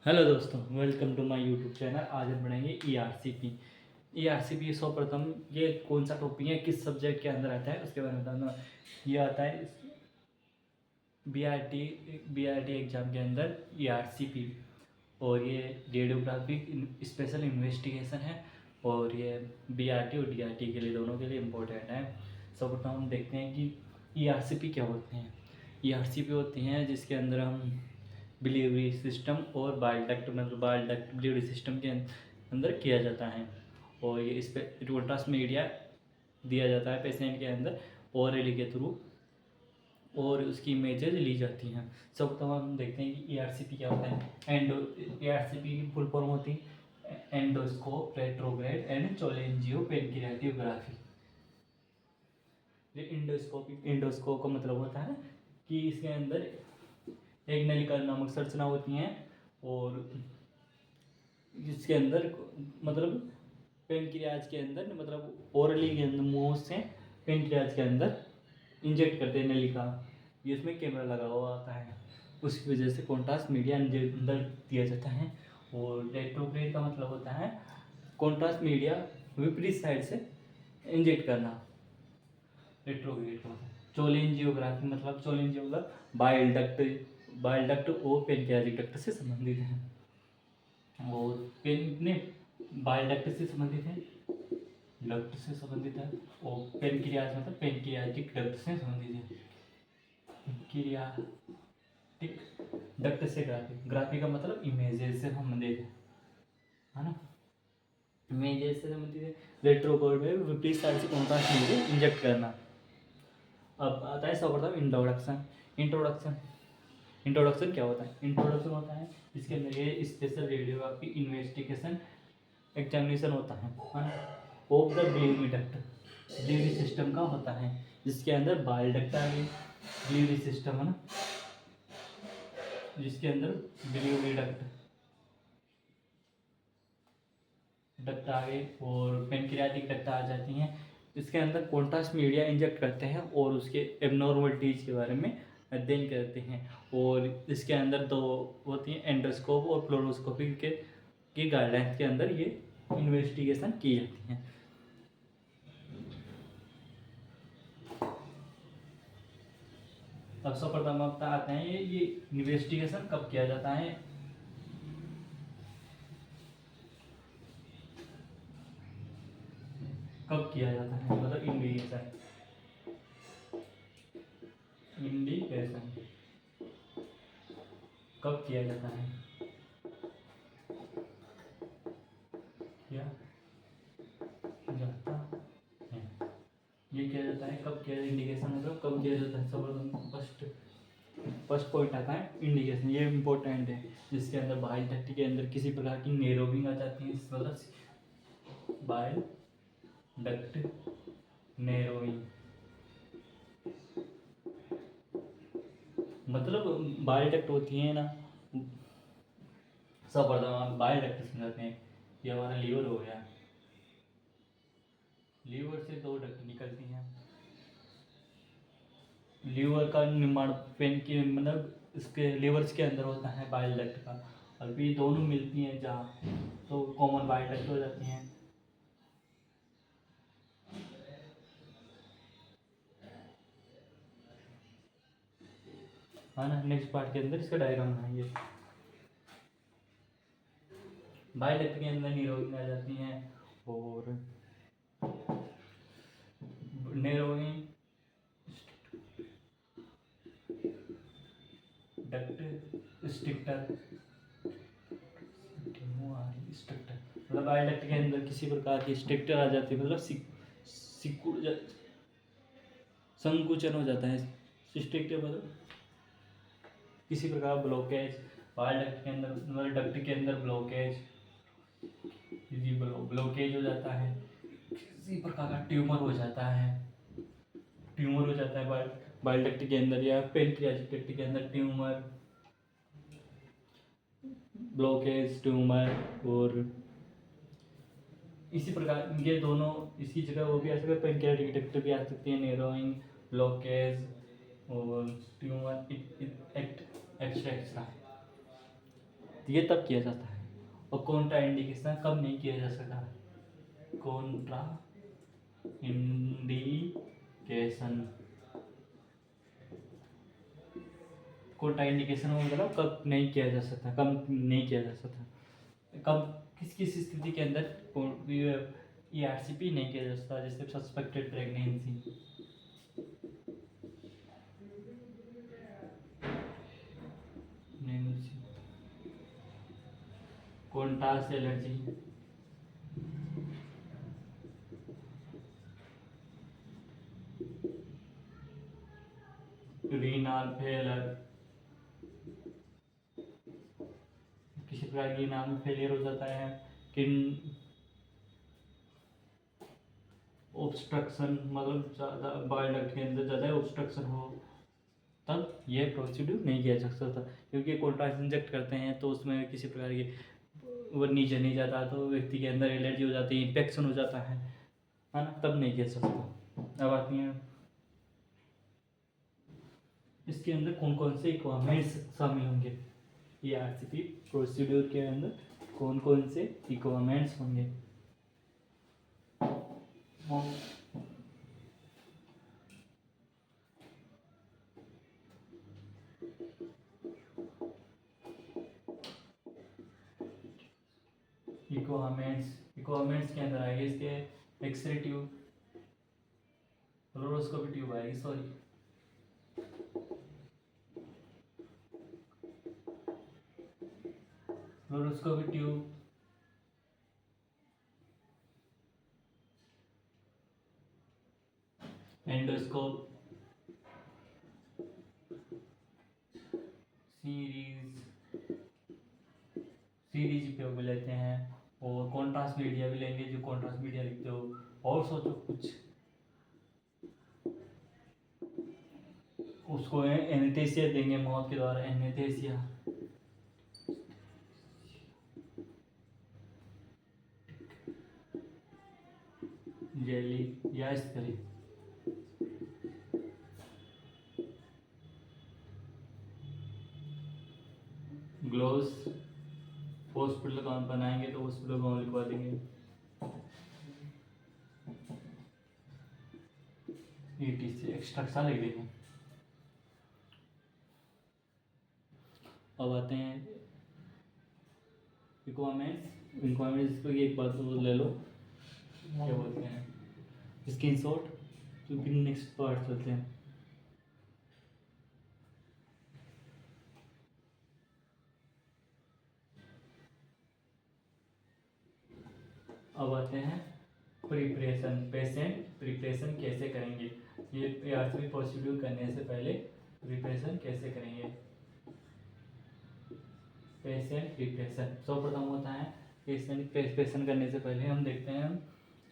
Hello दोस्तों, welcome to my YouTube channel. आज हम पढ़ेंगे ईआरसीपी। ईआरसीपी सर्वप्रथम ये कौन सा टॉपिक है, किस सब्जेक्ट के अंदर आता है उसके बारे में बताना। ये आता है बीआरटी एग्जाम के अंदर ईआरसीपी। और ये रेडियोग्राफिक स्पेशल इन्वेस्टिगेशन है। और ये बीआरटी और डीआरटी के लिए, दोनों के लिए इम्पोर्टेंट है। सर्वप्रथम हम देखते हैं कि ईआरसीपी क्या होते हैं। ईआरसीपी होती हैं जिसके अंदर हम डिलीवरी सिस्टम और बाइल डक्ट, मतलब बाइल डक्ट डिलीवरी सिस्टम के अंदर किया जाता है। और ये इस पर कॉन्ट्रास्ट मीडिया दिया जाता है पेशेंट के अंदर ओरली के थ्रू, और उसकी इमेजेज ली जाती हैं। सब तो हम देखते हैं कि ईआरसीपी क्या होता है। ईआरसीपी की फुल फॉर्म होती है एंडोस्कोप रेट्रोग्रेड एंड चोलेंजियो पेनक्रियाटियोग्राफी। ये इंडोस्कोप का मतलब होता है कि इसके अंदर एक नलिका नामक संरचना होती हैं, और जिसके अंदर मतलब पेनक्रियाज के अंदर, मतलब ओरली के अंदर मुंह से पेनक्रियाज के अंदर इंजेक्ट करते हैं नलिका। ये इसमें कैमरा लगा हुआ आता है, उसकी वजह से कॉन्ट्रास्ट मीडिया अंदर दिया जाता है। और रेट्रोग्रेड का मतलब होता है कॉन्ट्रास्ट मीडिया विपरीत साइड से इंजेक्ट करना। रेट्रोग्रेड का चोलेंजियोग्राफी मतलब बाइल डक्ट और पेनक्रियाटिक डक्ट से संबंधित है। और पेन ने बाइल डक्ट से संबंधित है, डक्ट से संबंधित है। और पेनक्रियाज मतलब पेनक्रियाटिक डक्ट से संबंधित है। पेनक्रियाटिक डक्ट से ग्राफी का मतलब इमेजेस से संबंधित है ना। इमेजेस से संबंधित है। रेट्रोग्रेड में विपरीत साइड से कॉन्ट्रास्ट मीडिया इंजेक्ट करना। अब आता है सर्वप्रथम इंट्रोडक्शन। इंट्रोडक्शन इंट्रोडक्शन क्या होता है? इंट्रोडक्शन होता है इसके अंदर ये स्पेशल रेडियोग्राफी इन्वेस्टिगेशन एग्जामिनेशन होता है of the delivery duct, delivery system का होता है, जिसके अंदर बाइल डक्ट आ गई, डिलीवरी सिस्टम है ना, जिसके अंदर डिलीवरी डक्ट आ गए और पेनक्रियाटिक डक्ट आ जाती हैं। इसके अंदर कॉन्ट्रास्ट मीडिया इंजेक्ट करते हैं और उसके एबनॉर्मलिटीज के बारे में अध्ययन करते हैं। और इसके अंदर दो होती हैं, एंडोस्कोप और फ्लोरोस्कोपी की गाइडलाइंस के अंदर ये इन्वेस्टिगेशन की जाती हैं। अब सर्वप्रथम आते हैं ये इन्वेस्टिगेशन कब किया जाता है। कब किया जाता है मतलब इंडिकेशन कब किया जाता है, क्या जाता है, ये किया जाता है कब किया, इंडिकेशन मतलब कब किया जाता है। सर्वप्रथम फर्स्ट पॉइंट आता है इंडिकेशन, ये इंपॉर्टेंट है, जिसके अंदर बाइल डक्ट के अंदर किसी प्रकार की नेरोविंग आ जाती है। मतलब बाइल डक्ट नेरोविंग मतलब बाइल डक्ट होती है ना। सर्वप्रथम आप बाइल डक्ट समझाते हैं। ये हमारा लीवर हो गया, लीवर से दो डक्ट निकलती हैं। लीवर का निर्माण पेन के मतलब इसके लीवर्स के अंदर होता है बाइल डक्ट का, और भी दोनों मिलती हैं जहाँ तो कॉमन बाइल डक्ट हो जाती हैं। है ना। नेक्स्ट पार्ट के अंदर इसका डायग्राम बनाएंगे। बाइल डक्ट के अंदर नीरोइंग आ जाती हैं, और नेरोइंग डक्ट स्ट्रिक्टर स्ट्रिक्टर मतलब बाइल डक्ट के अंदर किसी प्रकार की स्ट्रिक्टर आ जाती है, मतलब संकुचन हो जाता है। स्ट्रिक्टर मतलब किसी प्रकार ब्लॉकेज, बाइल डक्ट के अंदर मतलब डक्ट के अंदर ब्लॉकेज, ब्लॉकेज हो जाता है, किसी प्रकार का ट्यूमर हो जाता है, ट्यूमर हो जाता है बाइल डक्ट के अंदर, या पेनक्रियाटिक डक्ट के अंदर ट्यूमर, ब्लॉकेज, ट्यूमर। और इसी प्रकार ये दोनों इसकी जगह वो भी आ सकते हैं, पेनक्रियाटिक डक्ट भी आ सकती है, नेरोइंग, ब्लॉकेज और ट्यूमर एक्स्ट्रा एक्स्ट्रा। ये तब किया जाता है। और कॉन्ट्रा इंडिकेशन कब नहीं किया जा सकता? कॉन्ट्रा इंडिकेशन, कॉन्ट्रा इंडिकेशन मतलब कब नहीं किया जा सकता, कब नहीं किया जा सकता, कब किस किस स्थिति के अंदर ERCP नहीं किया जा सकता? जैसे suspected pregnancy, contrast allergy, renal failure, किसी प्रकार की रीनल फेलियर हो जाता है, किन ऑब्स्ट्रक्शन, मतलब ज़्यादा बाइल डक्ट के अंदर ज़्यादा ऑब्स्ट्रक्शन हो, तब ये प्रोसीड्यूर नहीं किया जा सकता। क्योंकि कॉन्ट्रास्ट इंजेक्ट करते हैं तो उसमें किसी प्रकार की वो नीचे नहीं जाता, तो व्यक्ति के अंदर एलर्जी हो जाती है, इन्फेक्शन हो जाता है ना, तब नहीं किया जा सकता। अब आती हैं इसके अंदर कौन कौन से इक्विपमेंट्स शामिल होंगे, ERCP प्रोसीड्यूर के अंदर कौन कौन से इक्विपमेंट्स होंगे। इक्विपमेंट्स के अंदर आएंगे इसके एक्सरे ट्यूब, फ्लोरोस्कोपी ट्यूब आएगी, sorry fluoroscopy tube, endoscope, series उपयोग में लेते हैं, और कॉन्ट्रास्ट मीडिया भी लेंगे, जो कॉन्ट्रास्ट मीडिया लिखते हो। और सोचो कुछ, उसको एनेस्थीसिया देंगे मौत के द्वारा, एनेस्थीसिया, जेली या इस तरह। ग्लोव्स, हॉस्पिटल गाउन बनाएंगे तो हॉस्पिटल गाउन लिखवा देंगे। ETC एक्स्ट्रा लिख देंगे। अब आते हैं इक्वायरमेंट्स को एक बात तो ले लो, क्या बोलते हैं, स्क्रीनशॉट, तो फिर नेक्स्ट पार्ट चलते हैं। अब आते हैं प्रिपरेशन, पेशेंट प्रिपरेशन कैसे करेंगे, ये ERCP प्रोसीड्यूर करने से पहले प्रिपरेशन कैसे करेंगे। पेशेंट प्रिपरेशन सर्वप्रथम होता है, पेशेंट प्रिपरेशन करने से पहले हम देखते हैं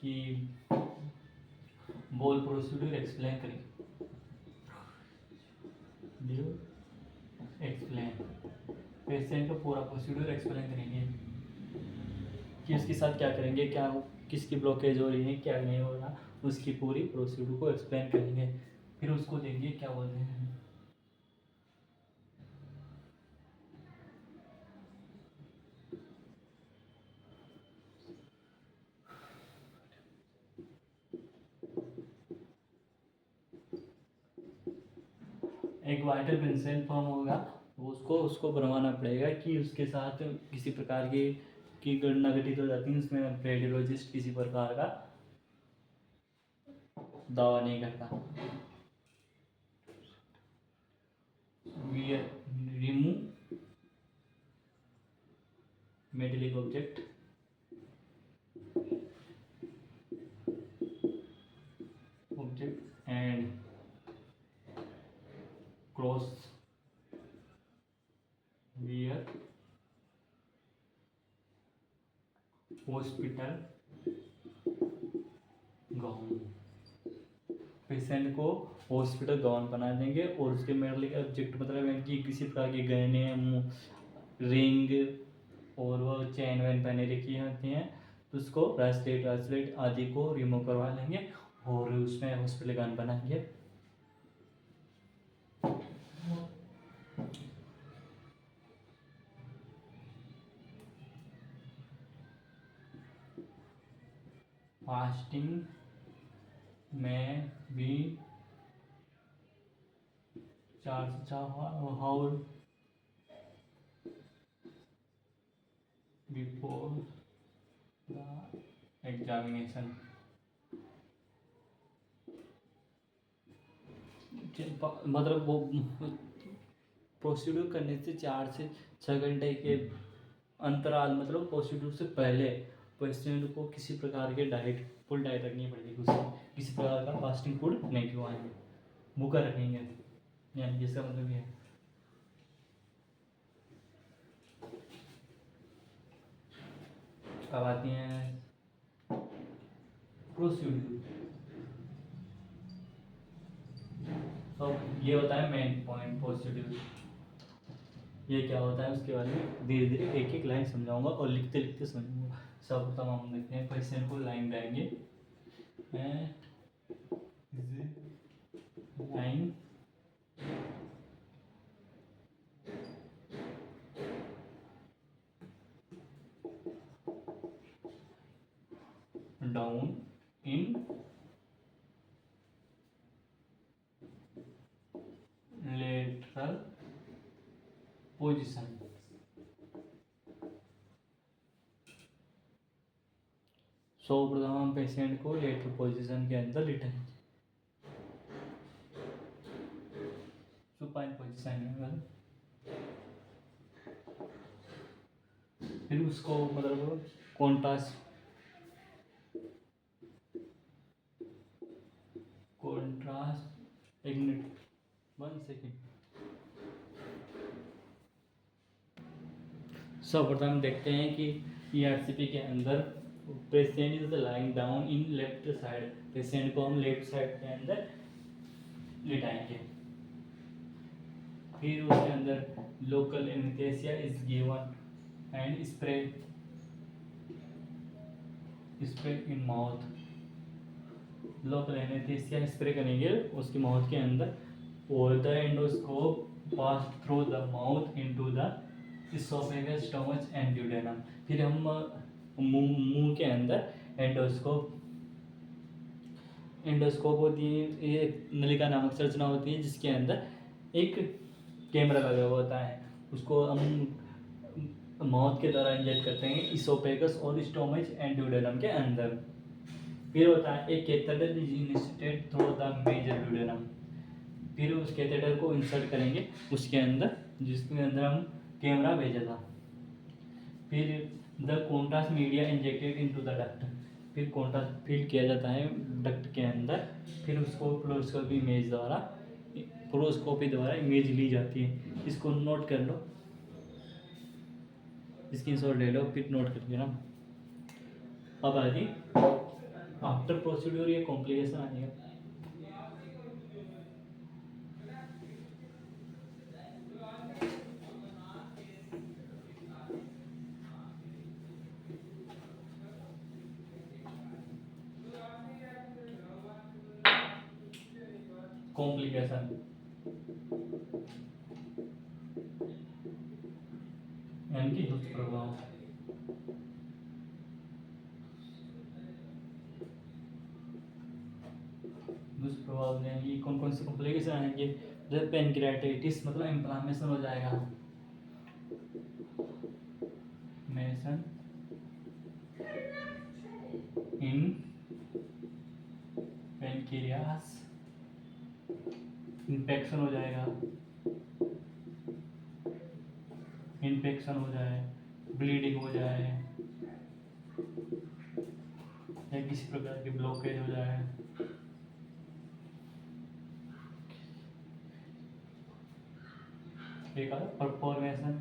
कि बोल प्रोसीड्यूर एक्सप्लेन करेंगे, एक्सप्लेन, पेशेंट का पूरा प्रोसीड्यूर एक्सप्लेन करेंगे कि उसके साथ क्या करेंगे, क्या किसकी ब्लॉकेज हो रही है, क्या नहीं हो रहा, उसकी पूरी प्रोसीड्यूर को एक्सप्लेन करेंगे। फिर उसको देंगे क्या बोलते हैं, एक वाइटल कंसेंट फॉर्म होगा, उसको उसको बनवाना पड़ेगा कि उसके साथ किसी प्रकार की घटना घटित हो जाती है, उसमें रेडियोलॉजिस्ट किसी प्रकार का दावा नहीं करता। Remove metallic object, and cross wear hospital gown, patient को हॉस्पिटल गाउन बना देंगे, और उसके मेटलिक ऑब्जेक्ट मतलब कि किसी प्रकार के गहने, रिंग और वो चैन वैन पहने रखी होती हैं, तो उसको ब्रेसलेट आदि को रिमूव करवा लेंगे और उसमें हॉस्पिटल गाउन बनाएंगे। फास्टिंग में भी 4 से 4 हाउर बिफोर द एग्जामिनेशन। मतलब वो प्रोसीड्यूर करने से 4 से 6 घंटे के अंतराल, मतलब प्रोसीड्यूर से पहले पेशेंट को किसी प्रकार के डाइट, फुल डाइट रखनी पड़ेगी, उसे किसी प्रकार का फास्टिंग फूड नहीं खिलाएंगे, भूखा रखेंगे, यानी इसका मतलब ये है। अब आती हैं प्रोसीड्यूर। तो ये होता है मेन पॉइंट प्रोसीड्यूर, ये क्या होता है उसके बारे में धीरे धीरे एक एक लाइन समझाऊंगा और लिखते लिखते समझाऊंगा। सब तमाम देखते हैं, पेशेंट को लाइन देंगे, line down in lateral position. प्रथम हम पेशेंट को लेटरल पोजीशन के अंदर लिटाएंगे, सुपाइन पोजीशन में। फिर उसको मतलब कॉन्ट्रास्ट एक मिनट 1 सेकेंड। सर्वप्रथम देखते हैं कि ERCP के अंदर patient is lying down in left side, patient को हम लेफ्ट साइड के अंदर लिटाएंगे। फिर उसके अंदर local anaesthesia is given and spray in mouth. Local anaesthesia spray करेंगे उसकी माउथ के अंदर, और the endoscope pass through the mouth into the oesophagus, stomach and duodenum. फिर हम मुंह के अंदर एंडोस्कोप होती है, ये नलिका नामक संरचना होती है जिसके अंदर एक कैमरा लगा हुआ होता है, उसको हम माउथ के द्वारा इंजेक्ट करते हैं इसोफेगस और स्टोमच एंड ड्यूडेनम के अंदर। फिर होता है एक catheter is inserted through the major duodenum. फिर उस कैथेटर को इंसर्ट करेंगे उसके अंदर, जिसके अंदर हम कैमरा भेजा था। फिर the contrast media injected into the duct. फिर कॉन्ट्रास्ट फीड किया जाता है डक्ट के अंदर। फिर उसको फ्लोरोस्कोपी द्वारा इमेज ली जाती है। इसको नोट कर लो, स्क्रीनशॉट ले लो, फिर नोट कर लेना। अब आगे आफ्टर प्रोसीड्यूर ये कॉम्प्लिकेशन आएगा। कॉम्प्लिकेशन यानी कि दुष्प्रभाव। दुष्प्रभाव यानी कौन कौन से कॉम्प्लिकेशन आएंगे? जैसे पेनक्रियाटाइटिस, मतलब इन्फ्लामेशन हो जाएगा, मेशन इन पेनक्रियास, इन्फेक्शन हो जाएगा, ब्लीडिंग हो जाए, या किसी प्रकार की ब्लॉकेज हो जाए। एक परफॉर्मेशन,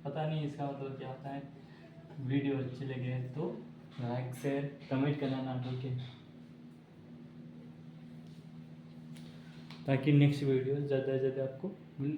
पता नहीं इसका मतलब क्या होता है। वीडियो अच्छी लगे तो लाइक शेयर कमेंट करना ना भूलें, ताकि नेक्स्ट वीडियो ज़्यादा से ज़्यादा आपको